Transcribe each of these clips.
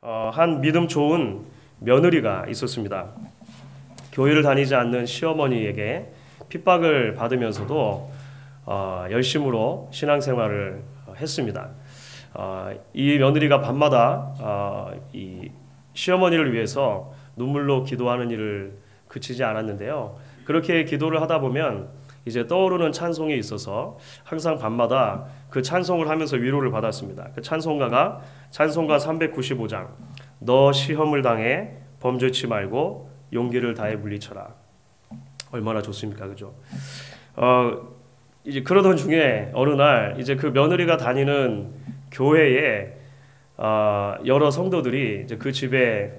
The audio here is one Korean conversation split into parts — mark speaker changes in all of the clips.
Speaker 1: 한 믿음 좋은 며느리가 있었습니다. 교회를 다니지 않는 시어머니에게 핍박을 받으면서도 열심으로 신앙생활을 했습니다. 이 며느리가 밤마다 이 시어머니를 위해서 눈물로 기도하는 일을 그치지 않았는데요. 그렇게 기도를 하다 보면 이제 떠오르는 찬송이 있어서 항상 밤마다 그 찬송을 하면서 위로를 받았습니다. 그 찬송가가 찬송가 395장 너 시험을 당해 범죄치 말고 용기를 다해 물리쳐라. 얼마나 좋습니까, 그죠? 이제 그러던 중에 어느 날 이제 그 며느리가 다니는 교회에 여러 성도들이 이제 그 집에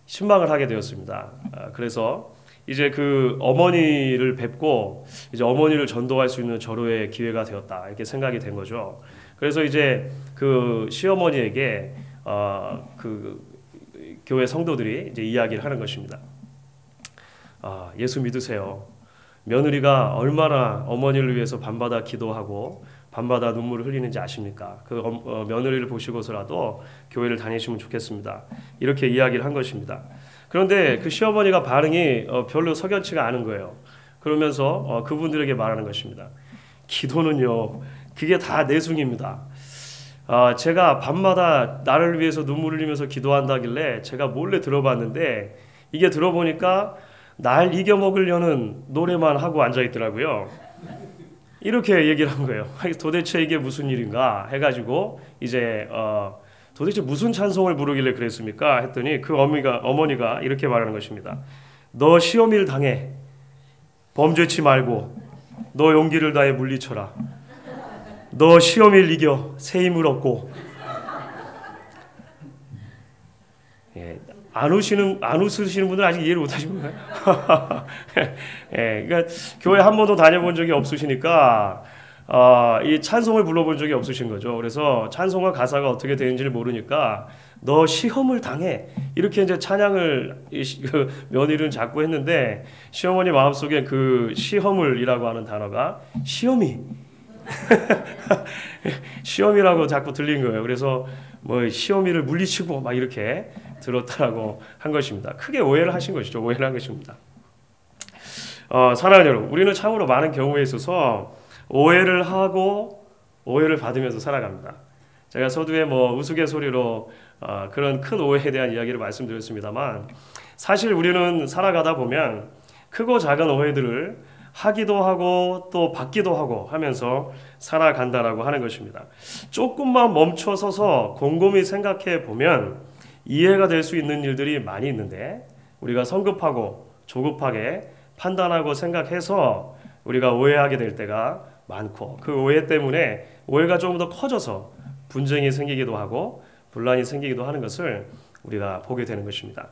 Speaker 1: 신방을 하게 되었습니다. 그래서 이제 그 어머니를 뵙고 이제 어머니를 전도할 수 있는 절호의 기회가 되었다 이렇게 생각이 된 거죠. 그래서 이제 그 시어머니에게 그 교회 성도들이 이제 이야기를 하는 것입니다. 예수 믿으세요. 며느리가 얼마나 어머니를 위해서 밤마다 기도하고 밤마다 눈물을 흘리는지 아십니까? 그 며느리를 보시고서라도 교회를 다니시면 좋겠습니다. 이렇게 이야기를 한 것입니다. 그런데 그 시어머니가 반응이 별로 석연치가 않은 거예요. 그러면서 그분들에게 말하는 것입니다. 기도는요, 그게 다 내숭입니다. 제가 밤마다 나를 위해서 눈물을 흘리면서 기도한다길래 제가 몰래 들어봤는데 이게 들어보니까 날 이겨먹으려는 노래만 하고 앉아있더라고요. 이렇게 얘기를 한 거예요. 도대체 이게 무슨 일인가 해가지고 이제 도대체 무슨 찬송을 부르길래 그랬습니까? 했더니 그 어머니가 이렇게 말하는 것입니다. 너 시험일 당해 범죄치 말고 너 용기를 다해 물리쳐라. 너 시험일 이겨 새 힘을 얻고. 안 웃으시는 분들은 아직 이해를 못 하신 건가요? 그러니까 교회 한 번도 다녀본 적이 없으시니까 이 찬송을 불러본 적이 없으신 거죠. 그래서 찬송과 가사가 어떻게 되는지를 모르니까 너 시험을 당해 이렇게 이제 찬양을 그 며느리는 자꾸 했는데 시어머니 마음속에 그 시험을이라고 하는 단어가 시험이 시험이라고 자꾸 들린 거예요. 그래서 뭐 시험이를 물리치고 막 이렇게 들었다라고 한 것입니다. 크게 오해를 하신 것이죠. 오해를 한 것입니다. 사랑하는 여러분, 우리는 참으로 많은 경우에 있어서 오해를 하고 오해를 받으면서 살아갑니다. 제가 서두에 뭐 우스갯소리로 그런 큰 오해에 대한 이야기를 말씀드렸습니다만 사실 우리는 살아가다 보면 크고 작은 오해들을 하기도 하고 또 받기도 하고 하면서 살아간다라고 하는 것입니다. 조금만 멈춰서서 곰곰이 생각해 보면 이해가 될 수 있는 일들이 많이 있는데 우리가 성급하고 조급하게 판단하고 생각해서 우리가 오해하게 될 때가 많고 그 오해 때문에 오해가 조금 더 커져서 분쟁이 생기기도 하고 분란이 생기기도 하는 것을 우리가 보게 되는 것입니다.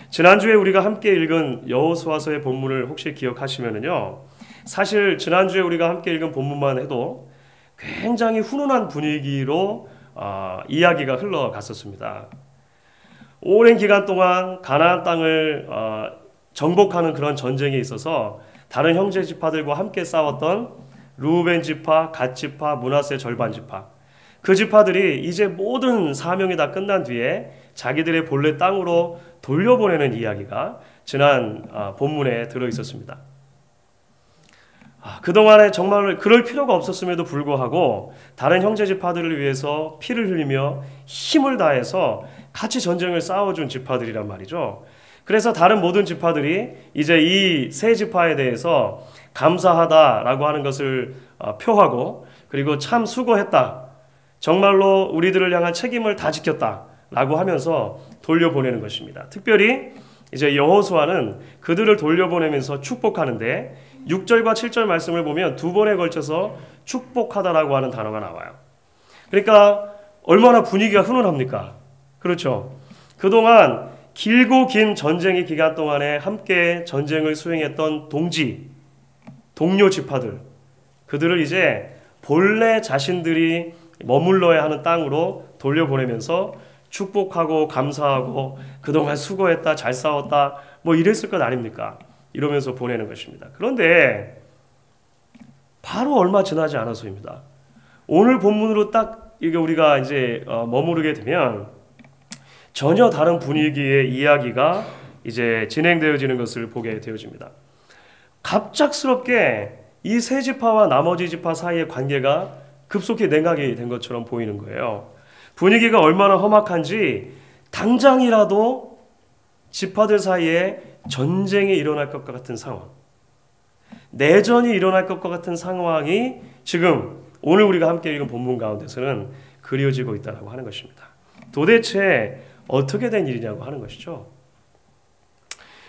Speaker 1: 지난주에 우리가 함께 읽은 여호수아서의 본문을 혹시 기억하시면은요, 사실 지난주에 우리가 함께 읽은 본문만 해도 굉장히 훈훈한 분위기로 이야기가 흘러갔었습니다. 오랜 기간 동안 가나안 땅을 정복하는 그런 전쟁에 있어서 다른 형제 지파들과 함께 싸웠던 르우벤 지파, 갓 지파, 므낫세 절반 지파, 그 지파들이 이제 모든 사명이 다 끝난 뒤에 자기들의 본래 땅으로 돌려보내는 이야기가 지난 본문에 들어있었습니다. 그동안에 정말 그럴 필요가 없었음에도 불구하고 다른 형제 지파들을 위해서 피를 흘리며 힘을 다해서 같이 전쟁을 싸워준 지파들이란 말이죠. 그래서 다른 모든 지파들이 이제 이 세 지파에 대해서 감사하다라고 하는 것을 표하고 그리고 참 수고했다. 정말로 우리들을 향한 책임을 다 지켰다라고 하면서 돌려보내는 것입니다. 특별히 이제 여호수아는 그들을 돌려보내면서 축복하는데 6절과 7절 말씀을 보면 두 번에 걸쳐서 축복하다라고 하는 단어가 나와요. 그러니까 얼마나 분위기가 훈훈합니까? 그렇죠. 그동안 길고 긴 전쟁의 기간 동안에 함께 전쟁을 수행했던 동료 지파들, 그들을 이제 본래 자신들이 머물러야 하는 땅으로 돌려보내면서 축복하고 감사하고 그동안 수고했다, 잘 싸웠다, 뭐 이랬을 것 아닙니까? 이러면서 보내는 것입니다. 그런데 바로 얼마 지나지 않아서입니다. 오늘 본문으로 딱 이게 우리가 이제 머무르게 되면 전혀 다른 분위기의 이야기가 이제 진행되어지는 것을 보게 되어집니다. 갑작스럽게 이 세 지파와 나머지 지파 사이의 관계가 급속히 냉각이 된 것처럼 보이는 거예요. 분위기가 얼마나 험악한지 당장이라도 지파들 사이에 전쟁이 일어날 것 같은 상황, 내전이 일어날 것 같은 상황이 지금 오늘 우리가 함께 읽은 본문 가운데서는 그려지고 있다고 하는 것입니다. 도대체 어떻게 된 일이냐고 하는 것이죠.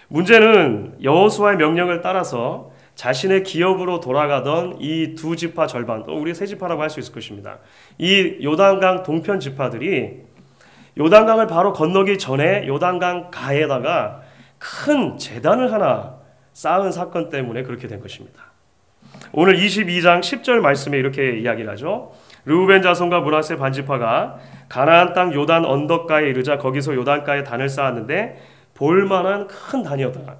Speaker 1: 문제는 여호수아의 명령을 따라서 자신의 기업으로 돌아가던 이 두 지파 절반, 또 우리 세 지파라고 할 수 있을 것입니다. 이 요단강 동편 지파들이 요단강을 바로 건너기 전에 요단강 가에다가 큰 제단을 하나 쌓은 사건 때문에 그렇게 된 것입니다. 오늘 22장 10절 말씀에 이렇게 이야기를 하죠. 르우벤 자손과 므낫세 반지파가 가나안 땅 요단 언덕가에 이르자 거기서 요단가에 단을 쌓았는데 볼만한 큰 단이었다.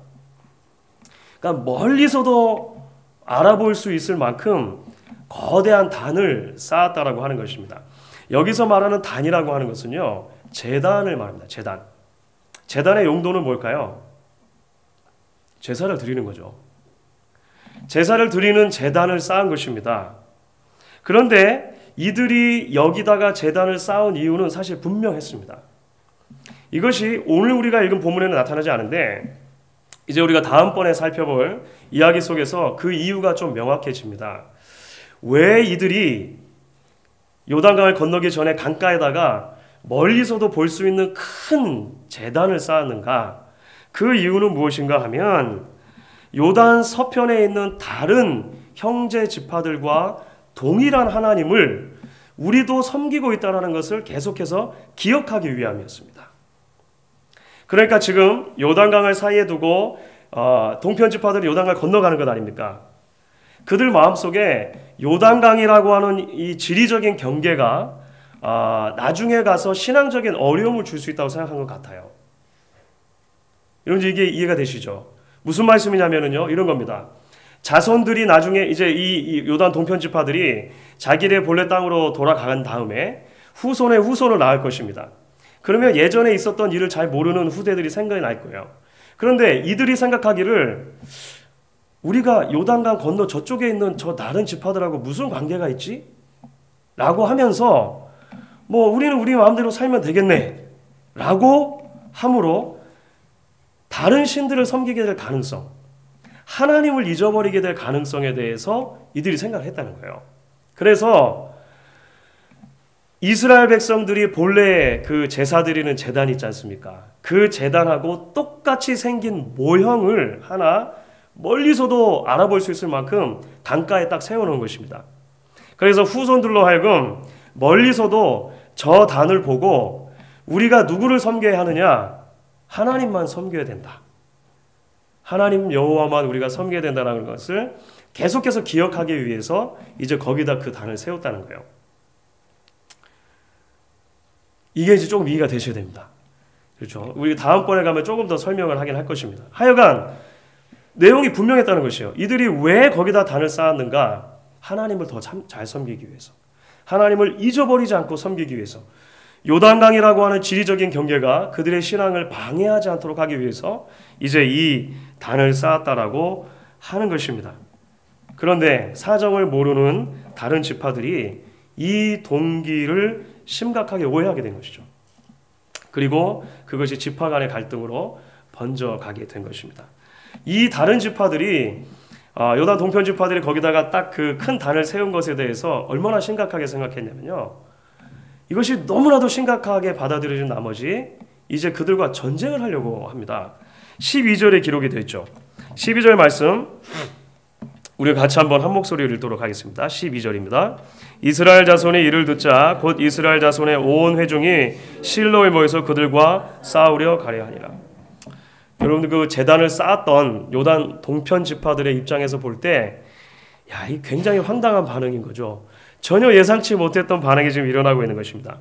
Speaker 1: 그러니까 멀리서도 알아볼 수 있을 만큼 거대한 단을 쌓았다라고 하는 것입니다. 여기서 말하는 단이라고 하는 것은요, 제단을 말합니다. 제단. 제단의 용도는 뭘까요? 제사를 드리는 거죠. 제사를 드리는 제단을 쌓은 것입니다. 그런데 이들이 여기다가 제단을 쌓은 이유는 사실 분명했습니다. 이것이 오늘 우리가 읽은 본문에는 나타나지 않은데 이제 우리가 다음번에 살펴볼 이야기 속에서 그 이유가 좀 명확해집니다. 왜 이들이 요단강을 건너기 전에 강가에다가 멀리서도 볼 수 있는 큰 제단을 쌓았는가? 그 이유는 무엇인가 하면 요단 서편에 있는 다른 형제 지파들과 동일한 하나님을 우리도 섬기고 있다는 것을 계속해서 기억하기 위함이었습니다. 그러니까 지금 요단강을 사이에 두고 동편 지파들이 요단강을 건너가는 것 아닙니까? 그들 마음속에 요단강이라고 하는 이 지리적인 경계가 나중에 가서 신앙적인 어려움을 줄 수 있다고 생각한 것 같아요. 여러분 이게 이해가 되시죠? 무슨 말씀이냐면요, 이런 겁니다. 자손들이 나중에 이제 이 요단 동편 지파들이 자기네 본래 땅으로 돌아간 다음에 후손의 후손을 낳을 것입니다. 그러면 예전에 있었던 일을 잘 모르는 후대들이 생각이 날 거예요. 그런데 이들이 생각하기를 우리가 요단강 건너 저쪽에 있는 저 다른 지파들하고 무슨 관계가 있지? 라고 하면서 뭐 우리는 우리 마음대로 살면 되겠네 라고 함으로 다른 신들을 섬기게 될 가능성, 하나님을 잊어버리게 될 가능성에 대해서 이들이 생각을 했다는 거예요. 그래서 이스라엘 백성들이 본래 그 제사 드리는 제단 있지 않습니까? 그 제단하고 똑같이 생긴 모형을 하나 멀리서도 알아볼 수 있을 만큼 강가에 딱 세워놓은 것입니다. 그래서 후손들로 하여금 멀리서도 저 단을 보고 우리가 누구를 섬겨야 하느냐? 하나님만 섬겨야 된다. 하나님 여호와만 우리가 섬겨야 된다는 것을 계속해서 기억하기 위해서 이제 거기다 그 단을 세웠다는 거예요. 이게 이제 조금 이해가 되셔야 됩니다. 그렇죠? 우리 다음번에 가면 조금 더 설명을 하긴 할 것입니다. 하여간 내용이 분명했다는 것이에요. 이들이 왜 거기다 단을 쌓았는가? 하나님을 더 잘 섬기기 위해서, 하나님을 잊어버리지 않고 섬기기 위해서, 요단강이라고 하는 지리적인 경계가 그들의 신앙을 방해하지 않도록 하기 위해서 이제 이 단을 쌓았다라고 하는 것입니다. 그런데 사정을 모르는 다른 지파들이 이 동기를 심각하게 오해하게 된 것이죠. 그리고 그것이 지파 간의 갈등으로 번져가게 된 것입니다. 이 다른 지파들이 요단 동편 지파들이 거기다가 딱 그 큰 단을 세운 것에 대해서 얼마나 심각하게 생각했냐면요, 이것이 너무나도 심각하게 받아들여진 나머지 이제 그들과 전쟁을 하려고 합니다. 12절에 기록이 되어 있죠. 12절 말씀 우리 같이 한번 한 목소리로 읽도록 하겠습니다. 12절입니다. 이스라엘 자손이 이를 듣자 곧 이스라엘 자손의 온 회중이 실로에 모여서 그들과 싸우려 가려하니라. 여러분들 그 제단을 쌓았던 요단 동편 지파들의 입장에서 볼 때 이 굉장히 황당한 반응인 거죠. 전혀 예상치 못했던 반응이 지금 일어나고 있는 것입니다.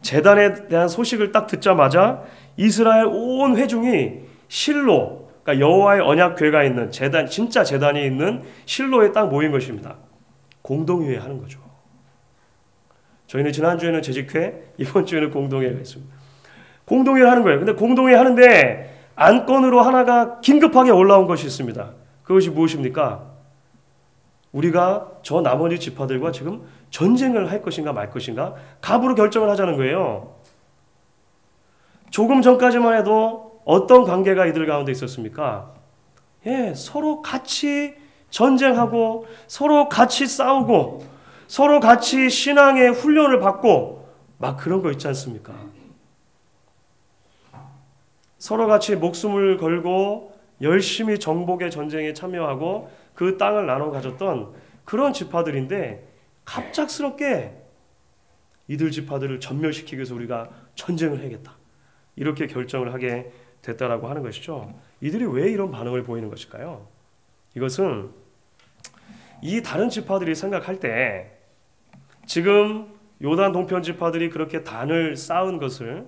Speaker 1: 제단에 대한 소식을 딱 듣자마자 이스라엘 온 회중이 실로, 그러니까 여호와의 언약궤가 있는 제단, 진짜 제단이 있는 실로에 딱 모인 것입니다. 공동회의 하는 거죠. 저희는 지난주에는 재직회, 이번 주에는 공동회의가 있습니다. 공동회의를 하는 거예요. 근데 공동회의 하는데 안건으로 하나가 긴급하게 올라온 것이 있습니다. 그것이 무엇입니까? 우리가 저 나머지 지파들과 지금 전쟁을 할 것인가 말 것인가 갑으로 결정을 하자는 거예요. 조금 전까지만 해도 어떤 관계가 이들 가운데 있었습니까? 서로 같이 전쟁하고 서로 같이 싸우고 서로 같이 신앙의 훈련을 받고 막 그런 거 있지 않습니까? 서로 같이 목숨을 걸고 열심히 정복의 전쟁에 참여하고 그 땅을 나눠 가졌던 그런 지파들인데 갑작스럽게 이들 지파들을 전멸시키기 위해서 우리가 전쟁을 해야겠다. 이렇게 결정을 하게 됐다라고 하는 것이죠. 이들이 왜 이런 반응을 보이는 것일까요? 이것은 이 다른 지파들이 생각할 때 지금 요단 동편 지파들이 그렇게 단을 쌓은 것을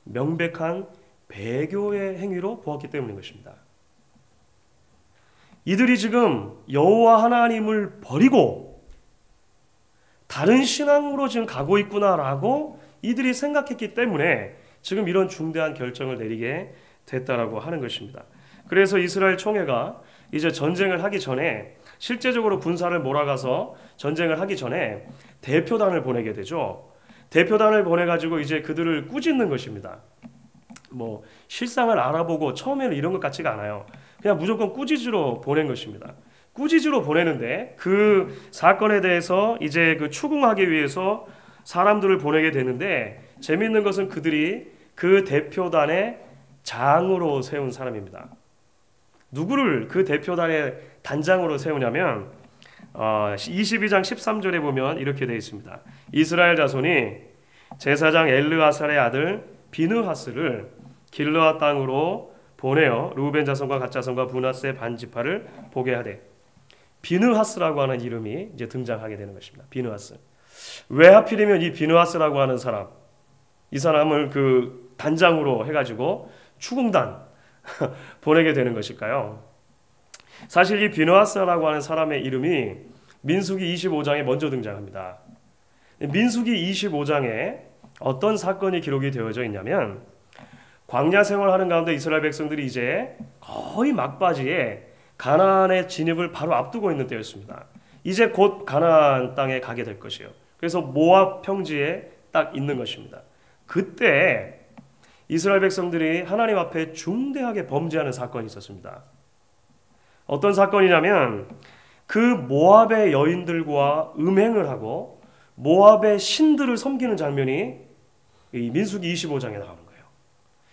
Speaker 1: 명백한 배교의 행위로 보았기 때문인 것입니다. 이들이 지금 여호와 하나님을 버리고 다른 신앙으로 지금 가고 있구나라고 이들이 생각했기 때문에 지금 이런 중대한 결정을 내리게 됐다라고 하는 것입니다. 그래서 이스라엘 총회가 이제 전쟁을 하기 전에 실제적으로 군사를 몰아가서 전쟁을 하기 전에 대표단을 보내게 되죠. 대표단을 보내가지고 이제 그들을 꾸짖는 것입니다. 뭐 실상을 알아보고 처음에는 이런 것 같지가 않아요. 그냥 무조건 꾸짖으러 보낸 것입니다. 꾸짖으러 보내는데 그 사건에 대해서 이제 그 추궁하기 위해서 사람들을 보내게 되는데 재미있는 것은 그들이 그 대표단의 장으로 세운 사람입니다. 누구를 그 대표단의 단장으로 세우냐면 22장 13절에 보면 이렇게 되어 있습니다. 이스라엘 자손이 제사장 엘르아살의 아들 비느하스를 길르앗 땅으로 보내어 루벤 자손과 갓 자손과 브낫의 반 지파를 보게 하되 비느하스라고 하는 이름이 이제 등장하게 되는 것입니다. 비느하스. 왜 하필이면 이 비느하스라고 하는 사람, 이 사람을 그 단장으로 해가지고 추궁단 보내게 되는 것일까요? 사실 이 비느하스라고 하는 사람의 이름이 민수기 25장에 먼저 등장합니다. 민수기 25장에 어떤 사건이 기록이 되어져 있냐면 광야 생활하는 가운데 이스라엘 백성들이 이제 거의 막바지에 가나안의 진입을 바로 앞두고 있는 때였습니다. 이제 곧 가나안 땅에 가게 될 것이에요. 그래서 모압 평지에 딱 있는 것입니다. 그때 이스라엘 백성들이 하나님 앞에 중대하게 범죄하는 사건이 있었습니다. 어떤 사건이냐면 그 모압의 여인들과 음행을 하고 모압의 신들을 섬기는 장면이 이 민수기 25장에 나오는 거예요.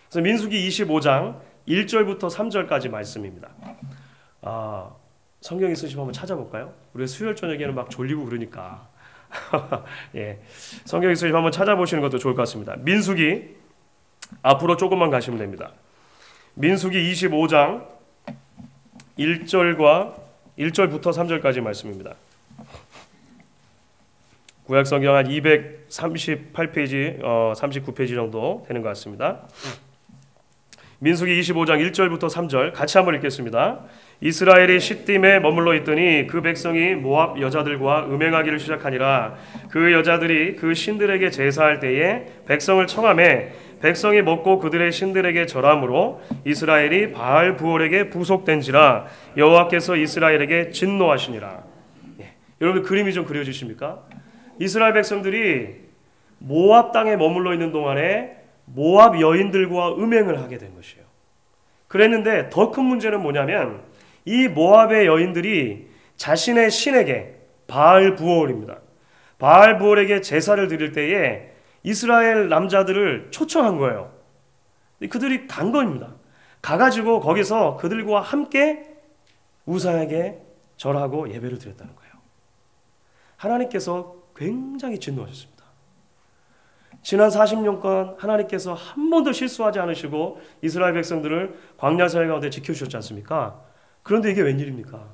Speaker 1: 그래서 민수기 25장 1절부터 3절까지 말씀입니다. 성경 있으시면 한번 찾아볼까요? 우리 수요일 저녁에는 막 졸리고 그러니까 예, 성경 있으시면 한번 찾아보시는 것도 좋을 것 같습니다. 민수기 앞으로 조금만 가시면 됩니다. 민수기 25장 1절부터 3절까지 말씀입니다. 구약 성경 한 238페이지, 39페이지 정도 되는 것 같습니다. 민수기 25장 1절부터 3절 같이 한번 읽겠습니다. 이스라엘이 시딤에 머물러 있더니 그 백성이 모압 여자들과 음행하기를 시작하니라. 그 여자들이 그 신들에게 제사할 때에 백성을 청하매 백성이 먹고 그들의 신들에게 절함으로 이스라엘이 바알 부올에게 부속된지라. 여호와께서 이스라엘에게 진노하시니라. 여러분 그림이 좀 그려지십니까? 이스라엘 백성들이 모압 땅에 머물러 있는 동안에 모압 여인들과 음행을 하게 된 것이에요. 그랬는데 더 큰 문제는 뭐냐면 이 모압의 여인들이 자신의 신에게 바알 부올입니다. 바알 부올에게 제사를 드릴 때에 이스라엘 남자들을 초청한 거예요. 그들이 간 겁니다. 가가지고 거기서 그들과 함께 우상에게 절하고 예배를 드렸다는 거예요. 하나님께서 굉장히 진노하셨습니다. 지난 40년간 하나님께서 한 번도 실수하지 않으시고 이스라엘 백성들을 광야 생활 가운데 지켜주셨지 않습니까? 그런데 이게 웬일입니까?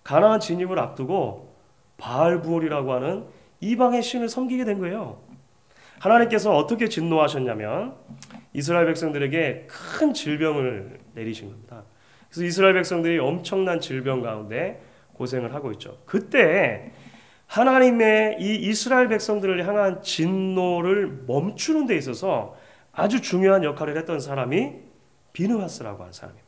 Speaker 1: 가나안 진입을 앞두고 바알 부올이라고 하는 이방의 신을 섬기게 된 거예요. 하나님께서 어떻게 진노하셨냐면 이스라엘 백성들에게 큰 질병을 내리신 겁니다. 그래서 이스라엘 백성들이 엄청난 질병 가운데 고생을 하고 있죠. 그때 하나님의 이 이스라엘 백성들을 향한 진노를 멈추는 데 있어서 아주 중요한 역할을 했던 사람이 비느하스라고 하는 사람입니다.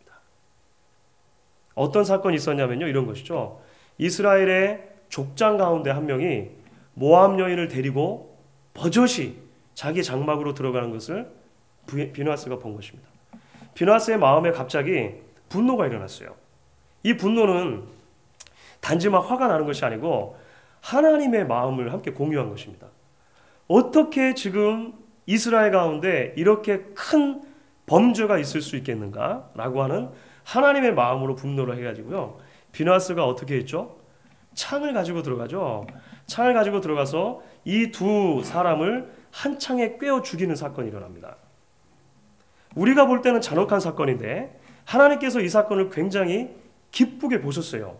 Speaker 1: 어떤 사건이 있었냐면요, 이런 것이죠. 이스라엘의 족장 가운데 한 명이 모압 여인을 데리고 버젓이 자기 장막으로 들어가는 것을 비느하스가 본 것입니다. 비느하스의 마음에 갑자기 분노가 일어났어요. 이 분노는 단지 막 화가 나는 것이 아니고 하나님의 마음을 함께 공유한 것입니다. 어떻게 지금 이스라엘 가운데 이렇게 큰 범죄가 있을 수 있겠는가라고 하는 하나님의 마음으로 분노를 해가지고요. 비느하스가 어떻게 했죠? 창을 가지고 들어가죠. 창을 가지고 들어가서 이 두 사람을 한 창에 꿰어 죽이는 사건이 일어납니다. 우리가 볼 때는 잔혹한 사건인데 하나님께서 이 사건을 굉장히 기쁘게 보셨어요.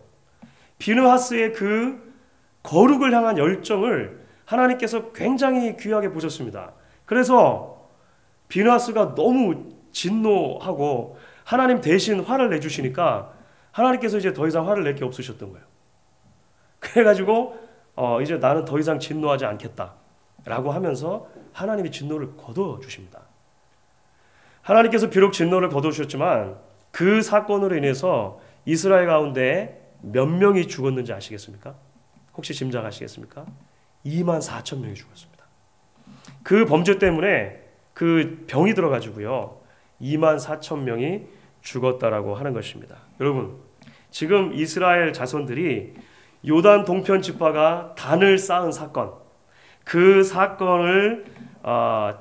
Speaker 1: 비느하스의 그 거룩을 향한 열정을 하나님께서 굉장히 귀하게 보셨습니다. 그래서 비느하스가 너무 진노하고 하나님 대신 화를 내주시니까 하나님께서 이제 더 이상 화를 낼 게 없으셨던 거예요. 그래가지고 이제 나는 더 이상 진노하지 않겠다라고 하면서 하나님이 진노를 거둬주십니다. 하나님께서 비록 진노를 거두셨지만 그 사건으로 인해서 이스라엘 가운데 몇 명이 죽었는지 아시겠습니까? 혹시 짐작하시겠습니까? 24,000명이 죽었습니다. 그 범죄 때문에 그 병이 들어가지고요. 24,000명이 죽었다라고 하는 것입니다. 여러분, 지금 이스라엘 자손들이 요단 동편 지파가 단을 쌓은 사건, 그 사건을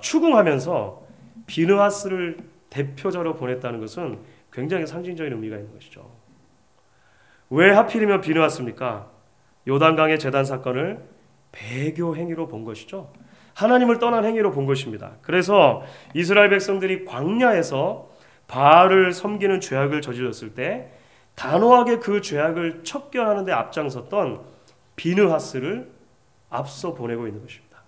Speaker 1: 추궁하면서 비느하스를 대표자로 보냈다는 것은 굉장히 상징적인 의미가 있는 것이죠. 왜 하필이면 비느하스입니까? 요단강의 제단 사건을 배교 행위로 본 것이죠. 하나님을 떠난 행위로 본 것입니다. 그래서 이스라엘 백성들이 광야에서 바알을 섬기는 죄악을 저질렀을 때 단호하게 그 죄악을 척결하는 데 앞장섰던 비느하스를 앞서 보내고 있는 것입니다.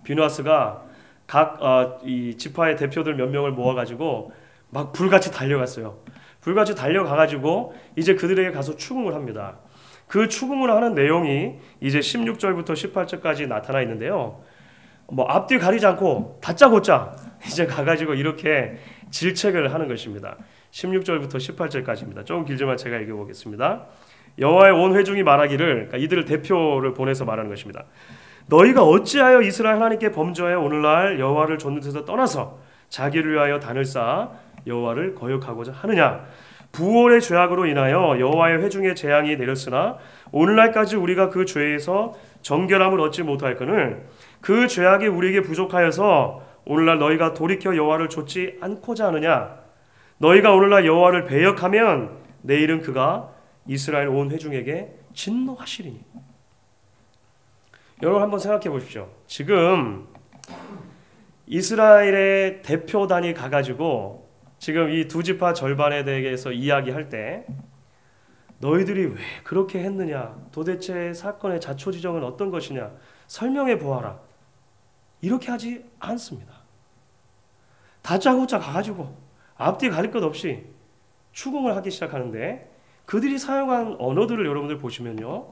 Speaker 1: 비느하스가 각 이 지파의 대표들 몇 명을 모아가지고 막 불같이 달려갔어요. 불같이 달려가가지고 이제 그들에게 가서 추궁을 합니다. 그 추궁을 하는 내용이 이제 16절부터 18절까지 나타나 있는데요. 뭐 앞뒤 가리지 않고 다짜고짜 이제 가가지고 이렇게 질책을 하는 것입니다. 16절부터 18절까지입니다. 조금 길지만 제가 읽어보겠습니다. 여호와의 온 회중이 말하기를, 그러니까 이들을 대표를 보내서 말하는 것입니다. 너희가 어찌하여 이스라엘 하나님께 범죄하여 오늘날 여호와를 좇는 데서 떠나서 자기를 위하여 단을 쌓아 여호와를 거역하고자 하느냐? 부올의 죄악으로 인하여 여호와의 회중의 재앙이 내렸으나 오늘날까지 우리가 그 죄에서 정결함을 얻지 못할거늘 그 죄악이 우리에게 부족하여서 오늘날 너희가 돌이켜 여호와를 좇지 않고자 하느냐? 너희가 오늘날 여호와를 배역하면 내일은 그가 이스라엘 온 회중에게 진노하시리니. 여러분 한번 생각해 보십시오. 지금 이스라엘의 대표단이 가가지고 지금 이 두 지파 절반에 대해서 이야기할 때 너희들이 왜 그렇게 했느냐, 도대체 사건의 자초지정은 어떤 것이냐 설명해 보아라, 이렇게 하지 않습니다. 다짜고짜 가가지고 앞뒤 가릴 것 없이 추궁을 하기 시작하는데 그들이 사용한 언어들을 여러분들 보시면요,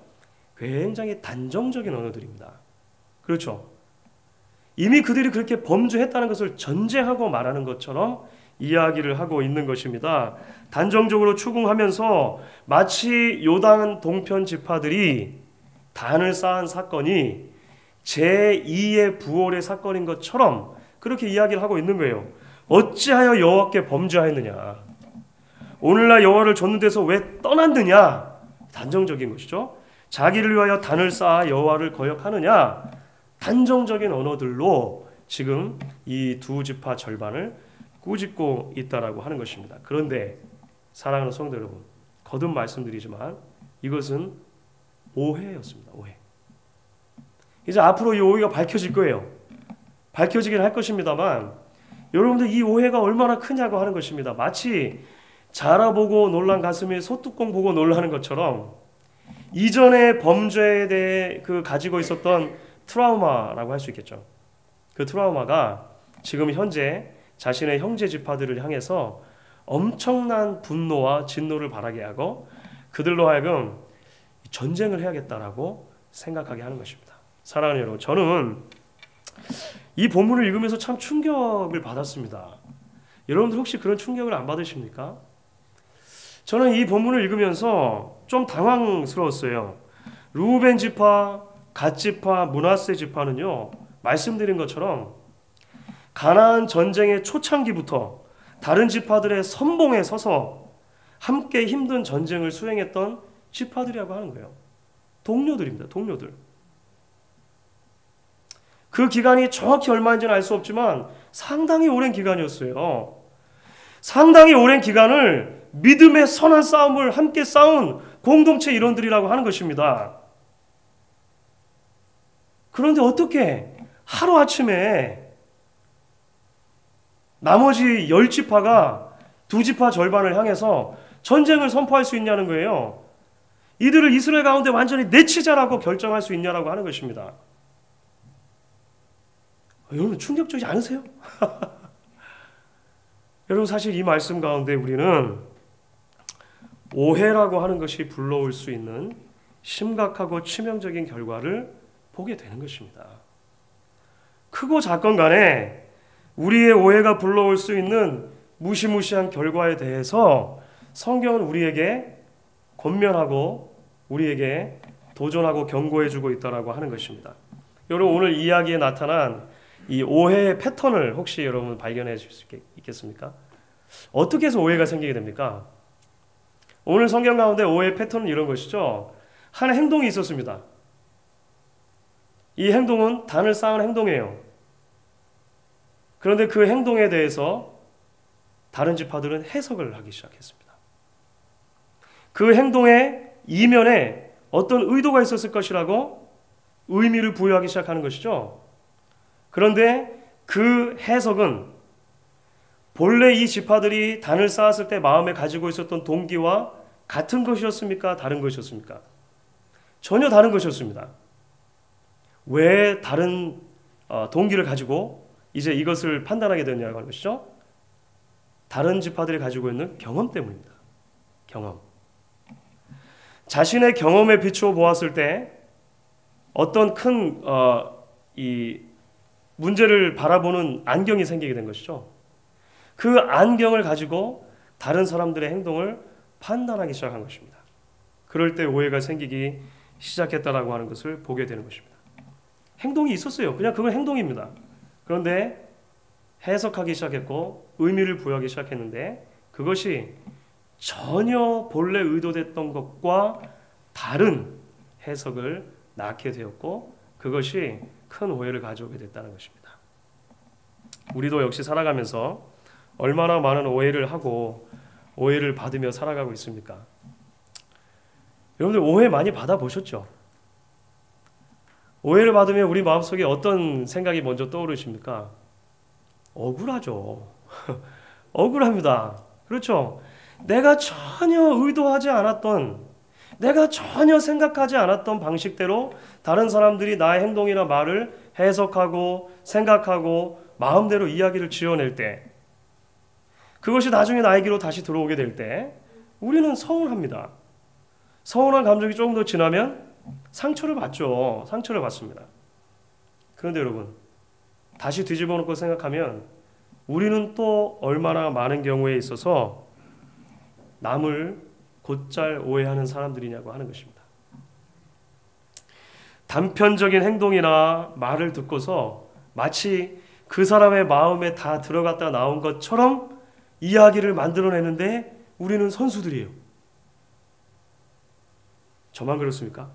Speaker 1: 굉장히 단정적인 언어들입니다. 그렇죠? 이미 그들이 그렇게 범죄했다는 것을 전제하고 말하는 것처럼 이야기를 하고 있는 것입니다. 단정적으로 추궁하면서 마치 요단 동편 지파들이 단을 쌓은 사건이 제2의 부올의 사건인 것처럼 그렇게 이야기를 하고 있는 거예요. 어찌하여 여호와께 범죄하였느냐, 오늘날 여호와를 좇는 데서 왜 떠났느냐, 단정적인 것이죠. 자기를 위하여 단을 쌓아 여호와를 거역하느냐, 단정적인 언어들로 지금 이 두 지파 절반을 꾸짖고 있다라고 하는 것입니다. 그런데 사랑하는 성도 여러분, 거듭 말씀드리지만 이것은 오해였습니다. 오해. 이제 앞으로 이 오해가 밝혀질 거예요. 밝혀지긴 할 것입니다만 여러분들 이 오해가 얼마나 크냐고 하는 것입니다. 마치 자라보고 놀란 가슴이 소뚜껑 보고 놀라는 것처럼 이전의 범죄에 대해 그 가지고 있었던 트라우마라고 할 수 있겠죠. 그 트라우마가 지금 현재 자신의 형제 지파들을 향해서 엄청난 분노와 진노를 발하게 하고 그들로 하여금 전쟁을 해야겠다라고 생각하게 하는 것입니다. 사랑하는 여러분, 저는 이 본문을 읽으면서 참 충격을 받았습니다. 여러분들 혹시 그런 충격을 안 받으십니까? 저는 이 본문을 읽으면서 좀 당황스러웠어요. 르우벤 지파, 갓 지파, 므낫세 지파는요, 말씀드린 것처럼 가나안 전쟁의 초창기부터 다른 지파들의 선봉에 서서 함께 힘든 전쟁을 수행했던 지파들이라고 하는 거예요. 동료들입니다. 동료들. 그 기간이 정확히 얼마인지는 알 수 없지만 상당히 오랜 기간이었어요. 상당히 오랜 기간을 믿음의 선한 싸움을 함께 싸운 공동체 일원들이라고 하는 것입니다. 그런데 어떻게 하루아침에 나머지 10지파가 2지파 절반을 향해서 전쟁을 선포할 수 있냐는 거예요. 이들을 이스라엘 가운데 완전히 내치자라고 결정할 수 있냐라고 하는 것입니다. 여러분 충격적이지 않으세요? 여러분 사실 이 말씀 가운데 우리는 오해라고 하는 것이 불러올 수 있는 심각하고 치명적인 결과를 보게 되는 것입니다. 크고 작건 간에 우리의 오해가 불러올 수 있는 무시무시한 결과에 대해서 성경은 우리에게 권면하고 우리에게 도전하고 경고해주고 있다라고 하는 것입니다. 여러분 오늘 이야기에 나타난 이 오해의 패턴을 혹시 여러분 발견해 주실 수 있겠습니까? 어떻게 해서 오해가 생기게 됩니까? 오늘 성경 가운데 오해의 패턴은 이런 것이죠. 한 행동이 있었습니다. 이 행동은 단을 쌓은 행동이에요. 그런데 그 행동에 대해서 다른 지파들은 해석을 하기 시작했습니다. 그 행동의 이면에 어떤 의도가 있었을 것이라고 의미를 부여하기 시작하는 것이죠. 그런데 그 해석은 본래 이 지파들이 단을 쌓았을 때 마음에 가지고 있었던 동기와 같은 것이었습니까? 다른 것이었습니까? 전혀 다른 것이었습니다. 왜 다른 동기를 가지고 이제 이것을 판단하게 되느냐고 하는 것이죠. 다른 지파들이 가지고 있는 경험 때문입니다. 경험. 자신의 경험에 비추어 보았을 때 어떤 큰 이 문제를 바라보는 안경이 생기게 된 것이죠. 그 안경을 가지고 다른 사람들의 행동을 판단하기 시작한 것입니다. 그럴 때 오해가 생기기 시작했다라고 하는 것을 보게 되는 것입니다. 행동이 있었어요. 그냥 그건 행동입니다. 그런데 해석하기 시작했고 의미를 부여하기 시작했는데 그것이 전혀 본래 의도됐던 것과 다른 해석을 낳게 되었고 그것이 큰 오해를 가져오게 됐다는 것입니다. 우리도 역시 살아가면서 얼마나 많은 오해를 하고 오해를 받으며 살아가고 있습니까? 여러분들 오해 많이 받아보셨죠? 오해를 받으면 우리 마음속에 어떤 생각이 먼저 떠오르십니까? 억울하죠. 억울합니다. 그렇죠? 내가 전혀 의도하지 않았던 내가 전혀 생각하지 않았던 방식대로 다른 사람들이 나의 행동이나 말을 해석하고 생각하고 마음대로 이야기를 지어낼 때 그것이 나중에 나에게로 다시 들어오게 될 때 우리는 서운합니다. 서운한 감정이 조금 더 지나면 상처를 받죠. 상처를 받습니다. 그런데 여러분 다시 뒤집어 놓고 생각하면 우리는 또 얼마나 많은 경우에 있어서 남을 곧잘 오해하는 사람들이냐고 하는 것입니다. 단편적인 행동이나 말을 듣고서 마치 그 사람의 마음에 다 들어갔다 나온 것처럼 이야기를 만들어내는데 우리는 선수들이에요. 저만 그렇습니까?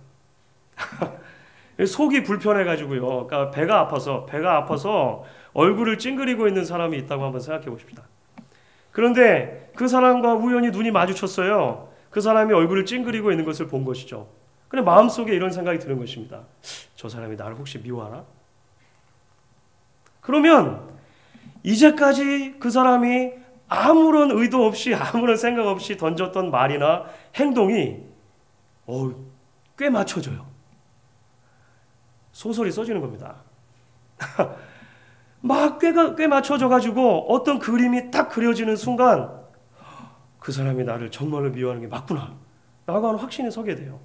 Speaker 1: 속이 불편해가지고요. 그러니까 배가 아파서 얼굴을 찡그리고 있는 사람이 있다고 한번 생각해 보십시다. 그런데 그 사람과 우연히 눈이 마주쳤어요. 그 사람이 얼굴을 찡그리고 있는 것을 본 것이죠. 근데 마음속에 이런 생각이 드는 것입니다. 저 사람이 나를 혹시 미워하나? 그러면 이제까지 그 사람이 아무런 의도 없이 아무런 생각 없이 던졌던 말이나 행동이 꽤 맞춰져요. 소설이 써지는 겁니다. 막 꽤 맞춰져가지고 어떤 그림이 딱 그려지는 순간 그 사람이 나를 정말로 미워하는 게 맞구나 라고 하는 확신이 서게 돼요.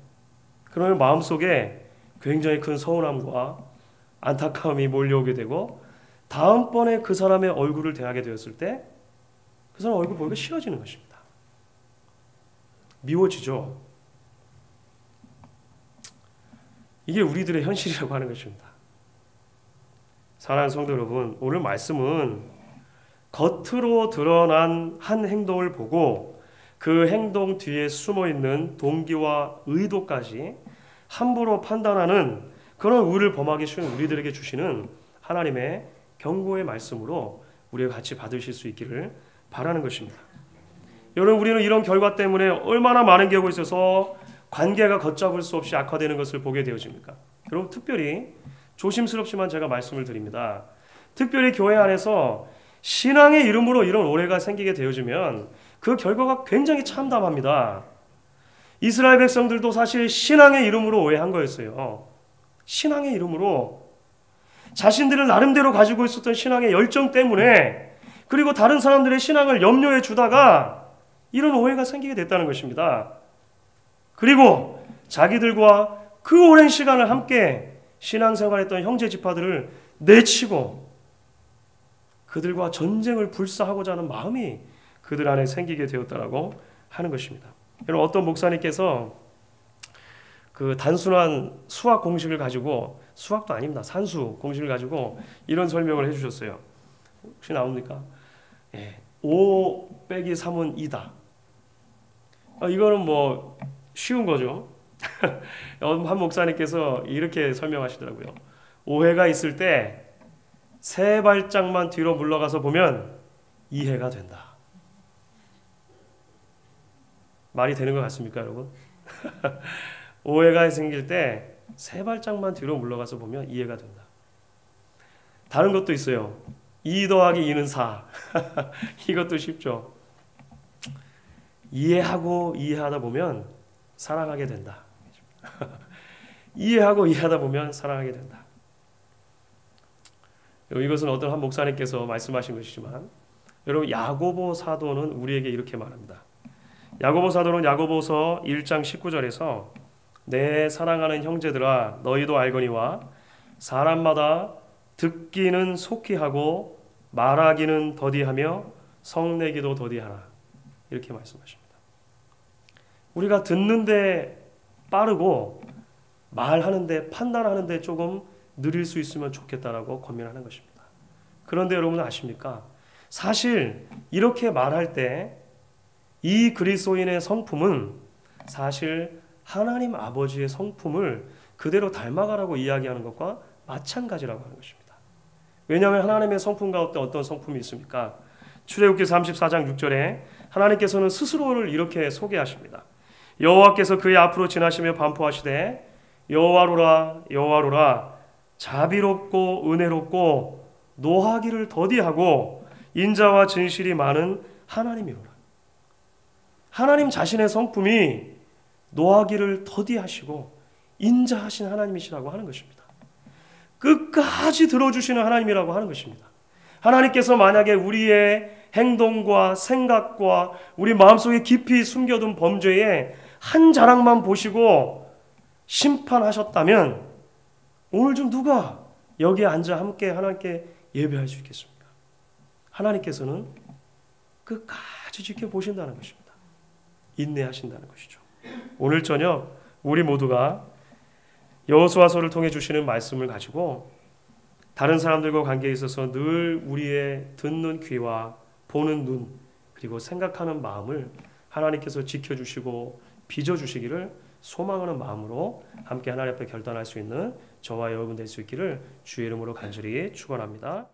Speaker 1: 그러면 마음속에 굉장히 큰 서운함과 안타까움이 몰려오게 되고 다음번에 그 사람의 얼굴을 대하게 되었을 때 그 사람 얼굴 보기가 싫어지는 것입니다. 미워지죠. 이게 우리들의 현실이라고 하는 것입니다. 사랑하는 성도 여러분, 오늘 말씀은 겉으로 드러난 한 행동을 보고 그 행동 뒤에 숨어있는 동기와 의도까지 함부로 판단하는 그런 의를 범하기 쉬운 우리들에게 주시는 하나님의 경고의 말씀으로 우리가 같이 받으실 수 있기를 바라는 것입니다. 여러분, 우리는 이런 결과 때문에 얼마나 많은 경우에 있어서 관계가 걷잡을 수 없이 악화되는 것을 보게 되어집니까? 여러분, 특별히 조심스럽지만 제가 말씀을 드립니다. 특별히 교회 안에서 신앙의 이름으로 이런 오해가 생기게 되어지면 그 결과가 굉장히 참담합니다. 이스라엘 백성들도 사실 신앙의 이름으로 오해한 거였어요. 신앙의 이름으로 자신들을 나름대로 가지고 있었던 신앙의 열정 때문에, 그리고 다른 사람들의 신앙을 염려해 주다가 이런 오해가 생기게 됐다는 것입니다. 그리고 자기들과 그 오랜 시간을 함께 신앙생활했던 형제 지파들을 내치고 그들과 전쟁을 불사하고자 하는 마음이 그들 안에 생기게 되었다라고 하는 것입니다. 여러분, 어떤 목사님께서 그 단순한 수학 공식을 가지고, 수학도 아닙니다, 산수 공식을 가지고 이런 설명을 해주셨어요. 혹시 나옵니까? 5 빼기 3은 2다. 이거는 뭐 쉬운 거죠. 한 목사님께서 이렇게 설명하시더라고요. 오해가 있을 때 세 발짝만 뒤로 물러가서 보면 이해가 된다. 말이 되는 것 같습니까, 여러분? 오해가 생길 때 세 발짝만 뒤로 물러가서 보면 이해가 된다. 다른 것도 있어요. 2 더하기 2는 4. 이것도 쉽죠. 이해하고 이해하다 보면 사랑하게 된다. 이해하고 이해하다 보면 사랑하게 된다. 이것은 어떤 한 목사님께서 말씀하신 것이지만, 여러분, 야고보 사도는 우리에게 이렇게 말합니다. 야고보 사도는 야고보서 1장 19절에서 내 사랑하는 형제들아 너희도 알거니와 사람마다 듣기는 속히 하고 말하기는 더디하며 성내기도 더디하라, 이렇게 말씀하십니다. 우리가 듣는데 빠르고 말하는데, 판단하는데 조금 느릴 수 있으면 좋겠다라고 권면하는 것입니다. 그런데 여러분 아십니까? 사실 이렇게 말할 때 이 그리스도인의 성품은 사실 하나님 아버지의 성품을 그대로 닮아가라고 이야기하는 것과 마찬가지라고 하는 것입니다. 왜냐하면 하나님의 성품 가운데 어떤 성품이 있습니까? 출애굽기 34장 6절에 하나님께서는 스스로를 이렇게 소개하십니다. 여호와께서 그의 앞으로 지나시며 반포하시되 여호와로라 여호와로라 자비롭고 은혜롭고 노하기를 더디하고 인자와 진실이 많은 하나님이로라. 하나님 자신의 성품이 노하기를 더디하시고 인자하신 하나님이시라고 하는 것입니다. 끝까지 들어주시는 하나님이라고 하는 것입니다. 하나님께서 만약에 우리의 행동과 생각과 우리 마음속에 깊이 숨겨둔 범죄의 한 자락만 보시고 심판하셨다면 오늘 좀 누가 여기에 앉아 함께 하나님께 예배할 수 있겠습니까? 하나님께서는 끝까지 지켜보신다는 것입니다. 인내하신다는 것이죠. 오늘 저녁 우리 모두가 여호수아서를 통해 주시는 말씀을 가지고 다른 사람들과 관계에 있어서 늘 우리의 듣는 귀와 보는 눈, 그리고 생각하는 마음을 하나님께서 지켜주시고 빚어주시기를 소망하는 마음으로 함께 하나님 앞에 결단할 수 있는 저와 여러분 될 수 있기를 주의 이름으로 간절히 축원합니다.